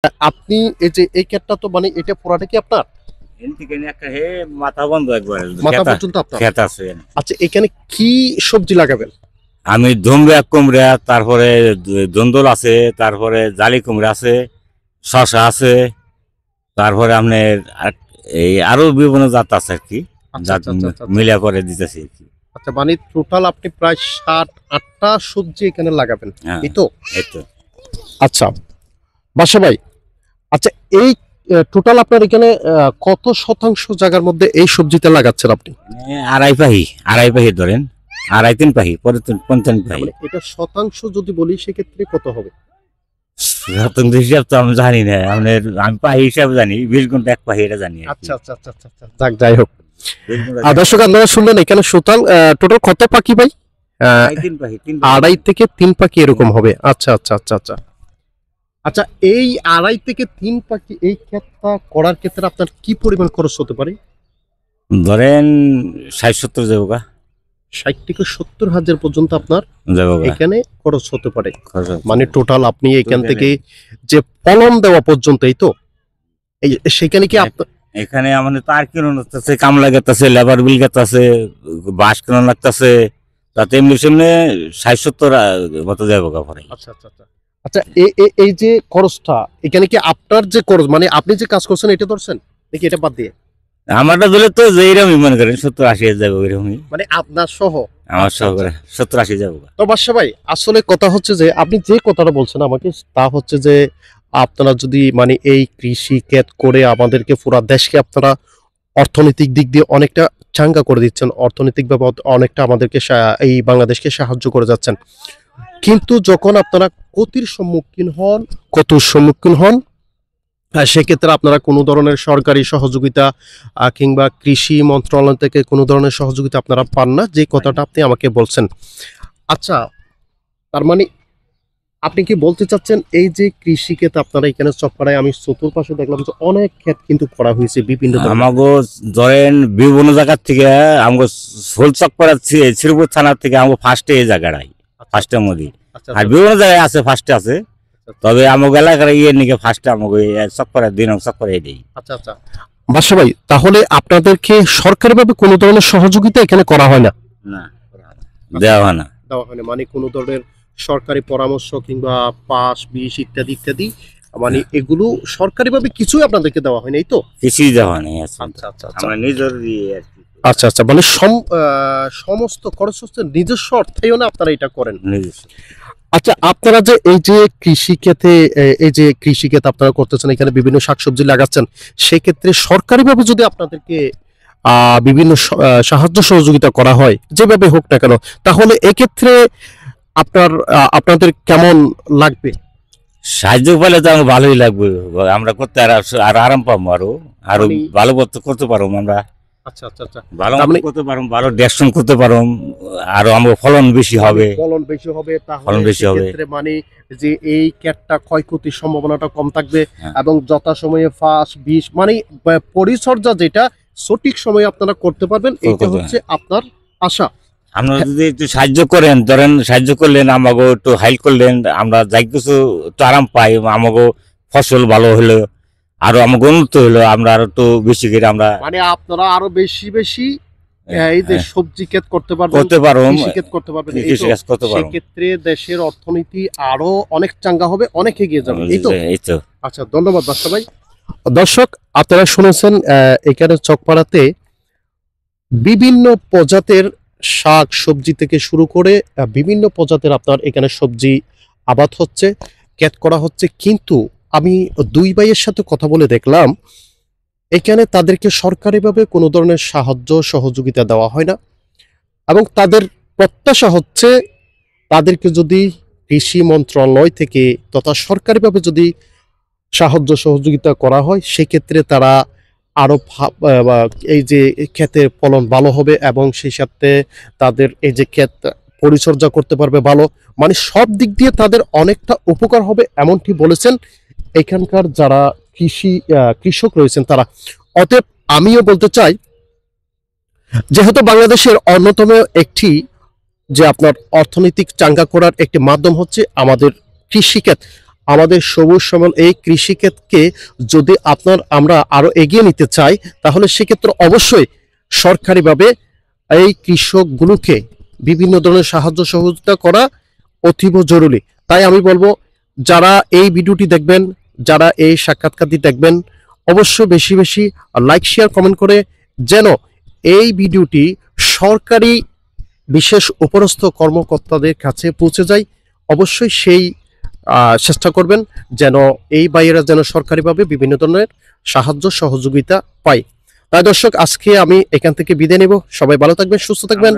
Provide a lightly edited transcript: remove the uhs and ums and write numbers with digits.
আপনি এই যে এই ক্ষেতটা তো মানে এটা পুরাটা কি আপনার? মাথা বন্ধ একবার মাথা পর্যন্ত আপনার? ক্ষেত আছে। আচ্ছা, এখানে কি সবজি লাগাবেন? আমি ধুমরা কুমড়া, তারপরে দন্দল আছে, তারপরে জালি কুমড়া আছে, শশা আছে, তারপরে আপনার এই আরো বিভিন্ন জাত আছে আর কি। আচ্ছা আচ্ছা আচ্ছা আচ্ছা। মিলা করে দিতেছি আর কি। আচ্ছা, মানে টোটাল আপনি প্রায় 7-8টা সবজি এখানে লাগাবেন, হ্যাঁ, এই তো? এই তো। আচ্ছা বাসা ভাই, আচ্ছা এই টোটাল আপনার এখানে কত শতাংশ জায়গার মধ্যে এই সবজিটা লাগাচ্ছেন আপনি? আড়াই পাহি ধরেন, আড়াই তিন পাহি, পরে 55 পাহি। মানে এটা শতাংশ যদি বলি সেক্ষেত্রে কত হবে? শতাংশ হিসাব তো আমি জানি না, আমি পাহি হিসাব জানি, 20 গুণ 1 পাহি এটা জানি আর কি। আচ্ছা আচ্ছা আচ্ছা আচ্ছা আচ্ছা, যাক যাই হোক। 20 গুণ দর্শক আপনারা শুনলেন এখানে টোটাল কত পাখি ভাই? আড়াই তিন পাহি, 2.5 থেকে 3 পাখি এরকম হবে। আচ্ছা আচ্ছা আচ্ছা আচ্ছা আচ্ছা, এই 2.5 থেকে 3 পাখি এই ক্ষেতটা করার ক্ষেত্রে আপনার কি পরিমাণ খরচ হতে পারে? ধরেন 60-70 যাবো গা। 60 থেকে 70 হাজার পর্যন্ত আপনার যাবো গা। এখানে খরচ হতে পারে। খরচ। মানে টোটাল আপনি এখান থেকে যে ফলন দেওয়া পর্যন্ত, এই তো? এই সেখানে কি আপনার এখানে আমাদের তার কিনো লাগতেছে, কামলা গেতাছে, লেবার বিল গেতাছে, বাঁশ কিনো লাগতেছে, তাতে এমনি সেমনি 60-70 মতো যাবো গা পরে। আচ্ছা আচ্ছা আচ্ছা আচ্ছা, এই যে খরচটা এখানে কি আপনার যে খরচ, মানে আপনি যে কাজ করছেন এটা ধরছেন নাকি এটা বাদ দিয়ে? আমারটা দিলে তো যে এরকমই মনে করেন 70-80 যাবো এরকমই। মানে আপনার সহ? আমার আচ্ছা, সহ আচ্ছা। করে 70-80 যাবো গা। তো বাদশা ভাই, আসলে কথা হচ্ছে যে আপনি যে কথাটা বলছেন আমাকে, তা হচ্ছে যে আপনারা যদি মানে এই কৃষি ক্ষেত করে আমাদেরকে পুরা দেশকে আপনারা অর্থনৈতিক দিক দিয়ে অনেকটা চাঙ্গা করে দিচ্ছেন, অর্থনৈতিকভাবে অনেকটা আমাদেরকে এই বাংলাদেশকে সাহায্য করে যাচ্ছেন। কিন্তু যখন আপনারা ক্ষতির সম্মুখীন হন, সেক্ষেত্রে আপনারা কোনো ধরনের সরকারি সহযোগিতা কিংবা কৃষি মন্ত্রণালয় থেকে কোনো ধরনের সহযোগিতা আপনারা পান না, যে কথাটা আপনি আমাকে বলছেন। আচ্ছা, তার মানে আপনি কি বলতে চাচ্ছেন এই যে কৃষি ক্ষেত আপনারা এখানে চকপাড়ায়, আমি চতুর্পাশে দেখলাম যে অনেক ক্ষেত কিন্তু করা হয়েছে বিভিন্ন ধরনের। আমাগো ধরেন বিভিন্ন জায়গার থেকে আমগো সোলচক পাড়া শ্রীপুর থানার থেকে আমগো ফার্স্টে এই জায়গাটাই, ফার্স্টের মধ্যে। আচ্ছা আর আচ্ছা বিভিন্ন জায়গায় আছে, ফার্স্টে আছে, তবে আমাগো এলাকার ইয়ে নিকে ফার্স্টে আমাগো চকপাড়া 2 নং চকপাড়া এটাই। আচ্ছা আচ্ছা বাদশা ভাই, তাহলে আপনাদেরকে সরকারিভাবে কোনো ধরনের সহযোগিতা এখানে করা হয় না? না, দেওয়া হয় না। দেওয়া হয় না, মানে কোনো ধরনের সরকারি পরামর্শ কিংবা পাস বিষ ইত্যাদি ইত্যাদি, মানে এগুলো সরকারিভাবে কিছুই আপনাদেরকে দেওয়া হয় না, এই তো? কিছুই দেওয়া নেই। আচ্ছা আচ্ছা আচ্ছা আমরা নিজের দিয়ে আর কি। আচ্ছা আচ্ছা, মানে সমস্ত খরচ হচ্ছে নিজস্ব অর্থায়নে আপনারা এটা করেন? নিজস্ব। আচ্ছা, আপনারা যে এই যে কৃষি ক্ষেত আপনারা করতেছেন, এখানে বিভিন্ন শাকসবজি লাগাচ্ছেন, সেক্ষেত্রে সরকারিভাবে যদি আপনাদেরকে বিভিন্ন সাহায্য সহযোগিতা করা হয়, যেভাবে হোক না কেন, তাহলে এক্ষেত্রে আপনাদের কেমন লাগবে? সাহায্য পেলে তো আমার ভালোই লাগবে, আমরা করতে আর আরাম পাবো, আরো ভালো করতে পারবো আমরা। আচ্ছা আচ্ছা আচ্ছা, ভালো করতে পারবো, ভালো ডেকশন করতে পারবো, আরো আমার ফলন বেশি হবে। ফলন বেশি হবে, মানে যে এই ক্ষেতটা ক্ষয়ক্ষতির সম্ভাবনাটা কম থাকবে, এবং যথাসময়ে ফাঁস বিষ মানে পরিচর্যা যেটা সঠিক সময়ে আপনারা করতে পারবেন, এটা হচ্ছে আপনার আশা। আপনারা যদি একটু সাহায্য করেন, ধরেন সাহায্য করলেন, আমাকে একটু হেল্প করলেন, আমরা যাই কিছু একটু আরাম পাই, আমাকে ফসল ভালো হলো, আরো আমাকে উন্নত হলো, আমরা আরো একটু বেশি করে আমরা মানে আপনারা আরো বেশি বেশি এই যে সবজি ক্ষেত করতে পারবেন, কৃষি ক্ষেত করতে পারবেন, সেক্ষেত্রে দেশের অর্থনীতি আরো অনেক চাঙ্গা হবে, অনেক এগিয়ে যাবে, এই তো? আচ্ছা, ধন্যবাদ বাদশা ভাই। দর্শক, আপনারা শুনেছেন এখানে চকপাড়াতে বিভিন্ন প্রজাতির শাক সবজি থেকে শুরু করে বিভিন্ন প্রজাতির আপনার এখানে সবজি আবাদ হচ্ছে, ক্ষেত করা হচ্ছে। কিন্তু আমি দুই ভাইয়ের সাথে কথা বলে দেখলাম এখানে তাদেরকে সরকারিভাবে কোনো ধরনের সাহায্য সহযোগিতা দেওয়া হয় না, এবং তাদের প্রত্যাশা হচ্ছে তাদেরকে যদি কৃষি মন্ত্রণালয় থেকে তথা সরকারিভাবে যদি সাহায্য সহযোগিতা করা হয়, সেক্ষেত্রে তারা আরো এই যে ক্ষেতের ফলন ভালো হবে, এবং সেই সাথে তাদের এই যে ক্ষেত পরিচর্যা করতে পারবে ভালো, মানে সব দিক দিয়ে তাদের অনেকটা উপকার হবে, এমনটি বলেছেন এখানকার যারা কৃষক রয়েছেন তারা। অতএব আমিও বলতে চাই, যেহেতু বাংলাদেশের অন্যতম একটি যে আপনার অর্থনৈতিক চাঙ্গা করার একটি মাধ্যম হচ্ছে আমাদের কৃষিক্ষেত, আমাদের সবুজ শ্যামল এই কৃষিক্ষেত্রকে যদি আমরা আরো এগিয়ে নিতে চাই, তাহলে সেক্ষেত্রে অবশ্যই সরকারিভাবে এই কৃষকগুলোকে বিভিন্ন ধরনের সাহায্য সহযোগিতা করা অতীব জরুরি। তাই আমি বলবো, যারা এই ভিডিওটি দেখবেন, যারা এই সাক্ষাৎকারটি দেখবেন, অবশ্যই বেশি বেশি লাইক শেয়ার কমেন্ট করে যেন এই ভিডিওটি সরকারি বিশেষ উপরস্থ কর্মকর্তাদের কাছে পৌঁছে যায়। অবশ্যই সেই চেষ্টা করবেন যেন এই ভাইয়েরা যেন সরকারিভাবে বিভিন্ন ধরনের সাহায্য সহযোগিতা পায়। তাই দর্শক, আজকে আমি এখান থেকে বিদায় নেব। সবাই ভালো থাকবেন, সুস্থ থাকবেন।